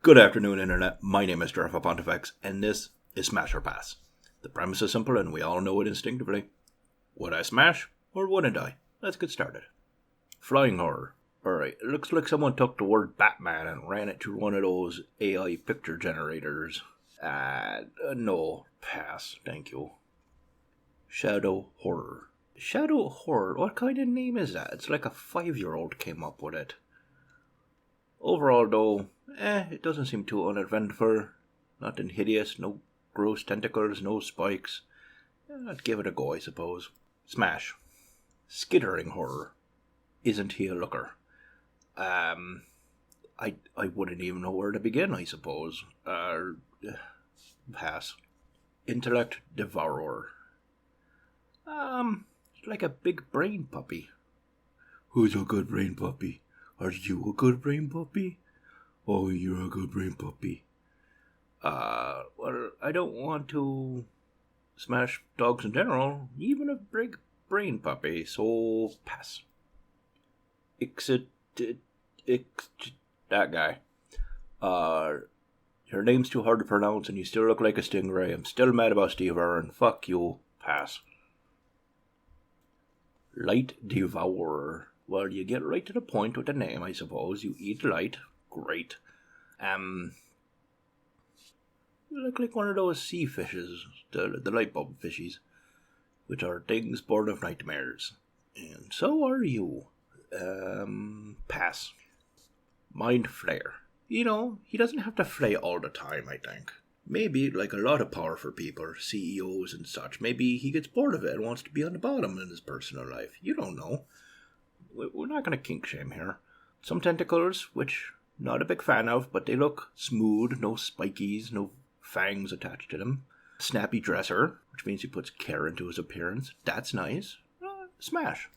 Good afternoon, Internet. My name is Jeff Pontifex, and this is Smash or Pass. The premise is simple, and we all know it instinctively. Would I smash, or wouldn't I? Let's get started. Flying horror. Alright, it looks like someone took the word Batman and ran it through one of those AI picture generators. No. Pass. Thank you. Shadow horror. Shadow horror? What kind of name is that? It's like a 5-year-old came up with it. Overall, though, it doesn't seem too uneventful. Nothing hideous, no gross tentacles, no spikes. I'd give it a go, I suppose. Smash. Skittering horror. Isn't he a looker? I wouldn't even know where to begin, I suppose. Pass. Intellect devourer. Like a big brain puppy. Who's a good brain puppy? Are you a good brain puppy? Oh, you're a good brain puppy. Well, I don't want to smash dogs in general, even a big brain puppy, so pass. That guy. Your name's too hard to pronounce and you still look like a stingray. I'm still mad about Steve Irwin. Fuck you. Pass. Light devourer. Well, you get right to the point with the name, I suppose. You eat light. Great. You look like one of those sea fishes, the light bulb fishies, which are things born of nightmares. And so are you. Pass. Mind flayer. You know, he doesn't have to flay all the time, I think. Maybe, like a lot of powerful people, CEOs and such, maybe he gets bored of it and wants to be on the bottom in his personal life. You don't know. We're not going to kink shame here. Some tentacles, which not a big fan of, but they look smooth, no spikies, no fangs attached to them. Snappy dresser, which means he puts care into his appearance. That's nice. Smash.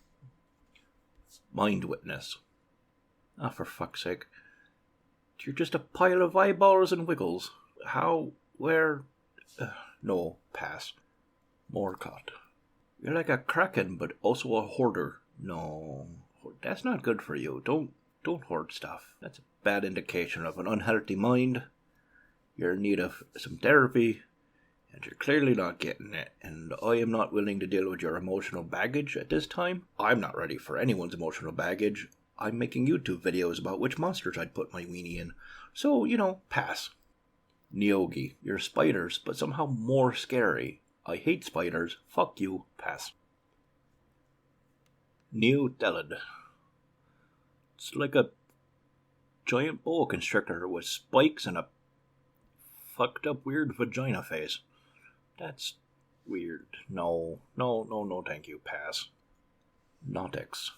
Mind witness. For fuck's sake. You're just a pile of eyeballs and wiggles. How? Where? No, pass. Morcott. You're like a kraken, but also a hoarder. No, that's not good for you. Don't hoard stuff. That's a bad indication of an unhealthy mind. You're in need of some therapy, and you're clearly not getting it. And I am not willing to deal with your emotional baggage at this time. I'm not ready for anyone's emotional baggage. I'm making YouTube videos about which monsters I'd put my weenie in. So, pass. Neogi. You're spiders, but somehow more scary. I hate spiders. Fuck you. Pass. Neothelid. It's like a giant boa constrictor with spikes and a fucked up weird vagina face. That's weird. No, thank you. Pass. Nautics.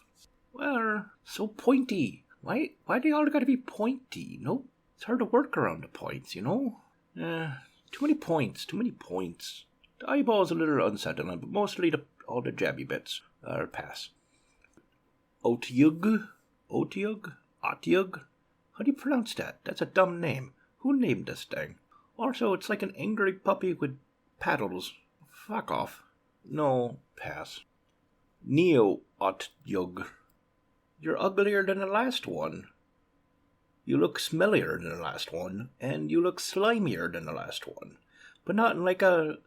Well, so pointy. Why do you all gotta be pointy? No, it's hard to work around the points, Too many points. The eyeball's a little unsettling, but mostly all the jabby bits. Pass. Otyug? How do you pronounce that? That's a dumb name. Who named this thing? Also, it's like an angry puppy with paddles. Fuck off. No, pass. Neo-Otyug. You're uglier than the last one. You look smellier than the last one, and you look slimier than the last one. But not in like a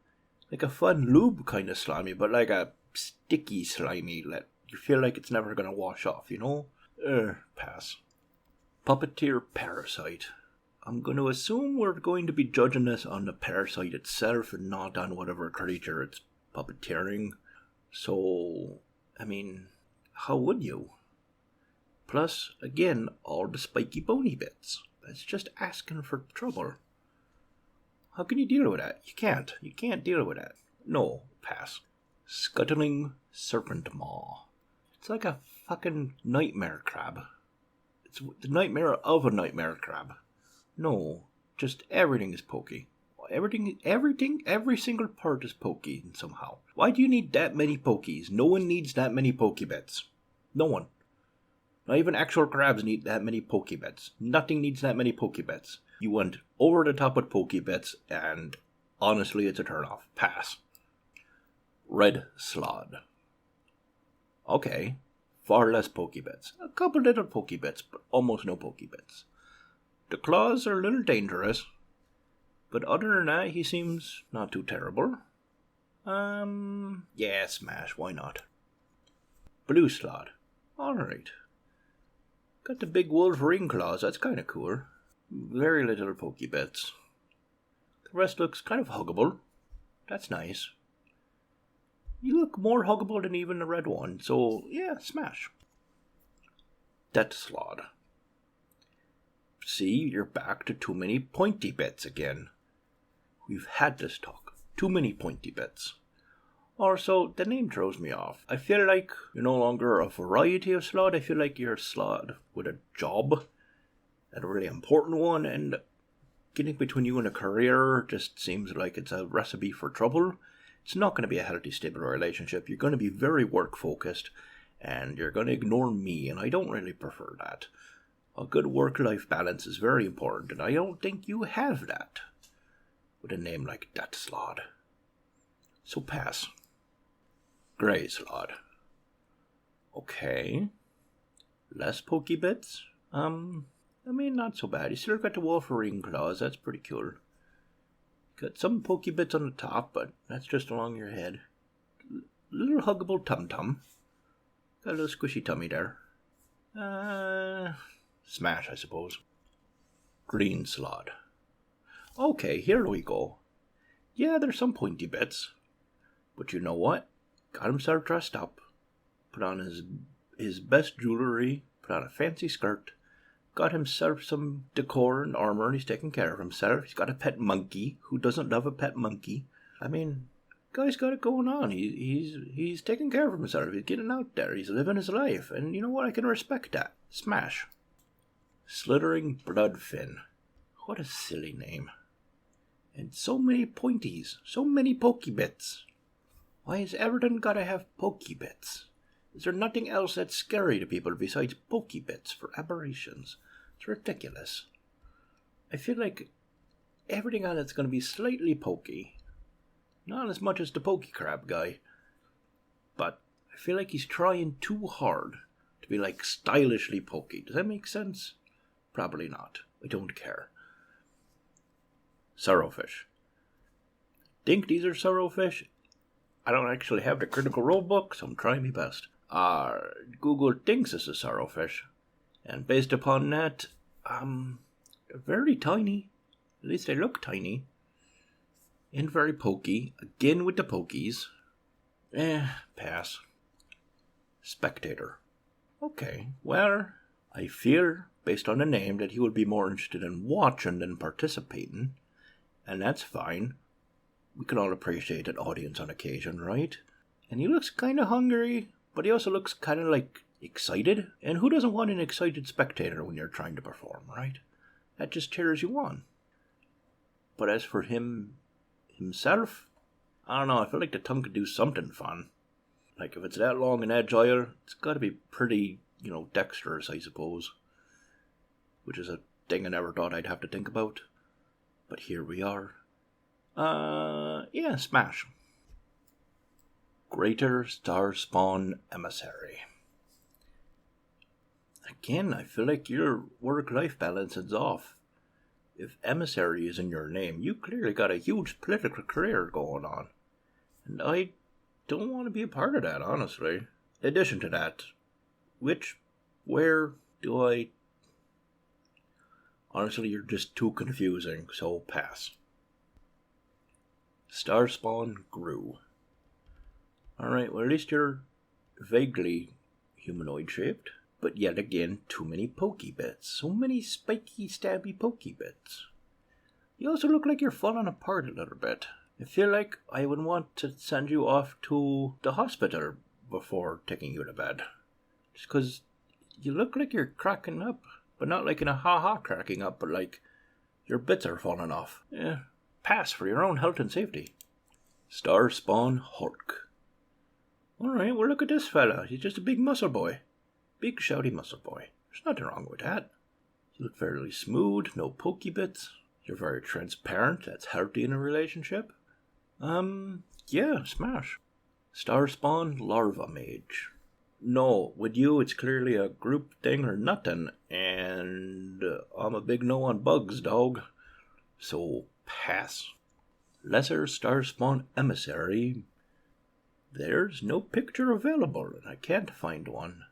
fun lube kind of slimy, but like a sticky slimy that you feel like it's never gonna wash off, Pass. Puppeteer parasite. I'm going to assume we're going to be judging this on the parasite itself and not on whatever creature it's puppeteering. So, how would you? Plus, again, all the spiky bony bits. That's just asking for trouble. How can you deal with that? You can't. You can't deal with that. No, pass. Scuttling serpent maw. It's like a fucking nightmare crab. It's the nightmare of a nightmare crab. No, just everything is pokey. Every single part is pokey somehow. Why do you need that many pokies? No one needs that many pokey bits. No one. Not even actual crabs need that many pokey bits. Nothing needs that many pokey bits. You went over the top with pokey bits, and honestly, it's a turnoff. Pass. Red slod. Okay, far less pokey bits. A couple little pokey bits, but almost no pokey bits. The claws are a little dangerous. But other than that, he seems not too terrible. Yeah, smash, why not? Blue slot. Alright. Got the big Wolverine claws, that's kind of cool. Very little pokey bits. The rest looks kind of huggable. That's nice. You look more huggable than even the red one, so yeah, smash. Death slot. See, you're back to too many pointy bits again. We've had this talk. Too many pointy bits. Also, the name throws me off. I feel like you're no longer a variety of slot. I feel like you're a slot with a job. And a really important one. And getting between you and a career just seems like it's a recipe for trouble. It's not going to be a healthy, stable relationship. You're going to be very work-focused. And you're going to ignore me. And I don't really prefer that. A good work-life balance is very important. And I don't think you have that. With a name like that slot. So pass. Grey slot. Okay. Less pokey bits? I mean, not so bad. You still got the Wolverine claws, that's pretty cool. Got some pokey bits on the top, but that's just along your head. Little huggable tum-tum. Got a little squishy tummy there. Smash, I suppose. Green slot. Okay, here we go. Yeah, there's some pointy bits. But you know what? Got himself dressed up. Put on his best jewelry. Put on a fancy skirt. Got himself some decor and armor. He's taking care of himself. He's got a pet monkey. Who doesn't love a pet monkey? I mean, guy's got it going on. He's taking care of himself. He's getting out there. He's living his life. And you know what? I can respect that. Smash. Slithering Bloodfin. What a silly name. And so many pointies. So many pokey bits. Why has everything got to have pokey bits? Is there nothing else that's scary to people besides pokey bits for aberrations? It's ridiculous. I feel like everything on it's going to be slightly pokey. Not as much as the pokey crab guy. But I feel like he's trying too hard to be like stylishly pokey. Does that make sense? Probably not. I don't care. Sorrowfish. Think these are sorrowfish? I don't actually have the Critical Role book, so I'm trying my best. Google thinks it's a sorrowfish. And based upon that, they're very tiny. At least they look tiny. And very pokey. Again with the pokies. Pass. Spectator. Okay, well, I fear, based on the name, that he would be more interested in watching than participating. And that's fine. We can all appreciate an audience on occasion, right? And he looks kind of hungry, but he also looks kind of like excited. And who doesn't want an excited spectator when you're trying to perform, right? That just cheers you on. But as for himself, I don't know, I feel like the tongue could do something fun. Like if it's that long and agile, it's got to be pretty, dexterous, I suppose. Which is a thing I never thought I'd have to think about. But here we are. Smash. Greater Star Spawn Emissary. Again, I feel like your work-life balance is off. If Emissary is in your name, you clearly got a huge political career going on. And I don't want to be a part of that, honestly. In addition to that, where do I... Honestly, you're just too confusing, so pass. Starspawn grew. Alright, well at least you're vaguely humanoid shaped. But yet again, too many pokey bits. So many spiky, stabby pokey bits. You also look like you're falling apart a little bit. I feel like I would want to send you off to the hospital before taking you to bed. Just because you look like you're cracking up. But not like in a ha-ha cracking up, but like your bits are falling off. Pass for your own health and safety. Starspawn Hulk. Alright, well look at this fella. He's just a big muscle boy. Big shouty muscle boy. There's nothing wrong with that. You look fairly smooth, no pokey bits. You're very transparent. That's healthy in a relationship. Smash. Starspawn Larva Mage. No, with you it's clearly a group thing or nothing, and I'm a big no on bugs, dog. So, pass. Lesser Starspawn Emissary. There's no picture available, and I can't find one.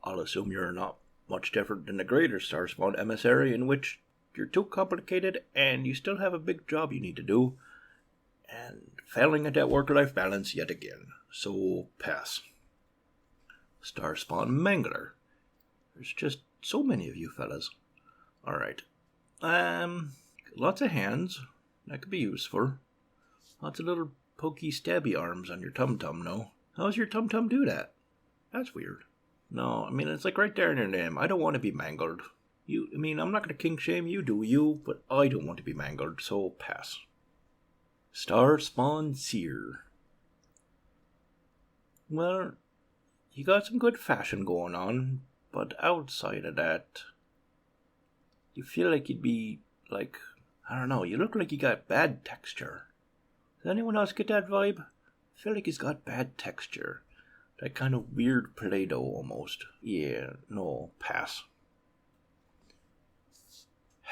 I'll assume you're not much different than the Greater Starspawn Emissary, in which you're too complicated and you still have a big job you need to do, and failing at that work-life balance yet again. So, pass. Starspawn Mangler. There's just so many of you fellas. Alright. Lots of hands. That could be useful. Lots of little pokey stabby arms on your tum-tum, no? How does your tum-tum do that? That's weird. No, I mean, it's like right there in your name. I don't want to be mangled. I'm not going to kink shame you, do you? But I don't want to be mangled, so pass. Starspawn Seer. Well, you got some good fashion going on, but outside of that, you feel like you'd be, like, I don't know, you look like you got bad texture. Does anyone else get that vibe? I feel like he's got bad texture. That kind of weird Play-Doh almost. Yeah, no, pass.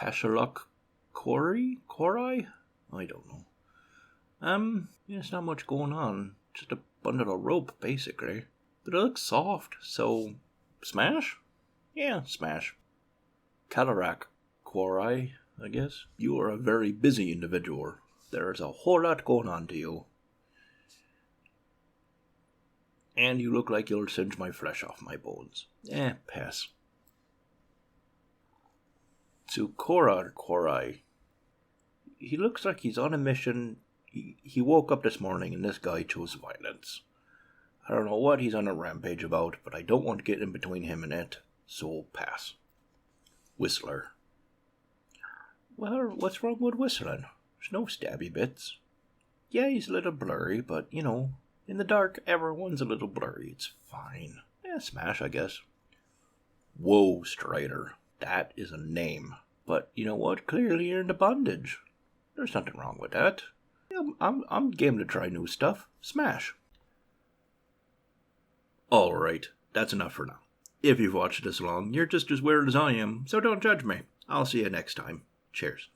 Hashalok Kori? I don't know. There's not much going on. Just a bundle of rope, basically. But it looks soft, so... Smash? Yeah, smash. Kalarak Kori, I guess. You are a very busy individual. There's a whole lot going on to you. And you look like you'll singe my flesh off my bones. Pass. Tsukora Kori. He looks like he's on a mission. He woke up this morning and this guy chose violence. I don't know what he's on a rampage about, but I don't want to get in between him and it, so pass. Whistler. Well, what's wrong with whistling? There's no stabby bits. Yeah, he's a little blurry, but, in the dark, everyone's a little blurry. It's fine. Smash, I guess. Whoa, Strider. That is a name. But you know what? Clearly you're into bondage. There's nothing wrong with that. I'm game to try new stuff. Smash. Alright, that's enough for now. If you've watched this long, you're just as weird as I am, so don't judge me. I'll see you next time. Cheers.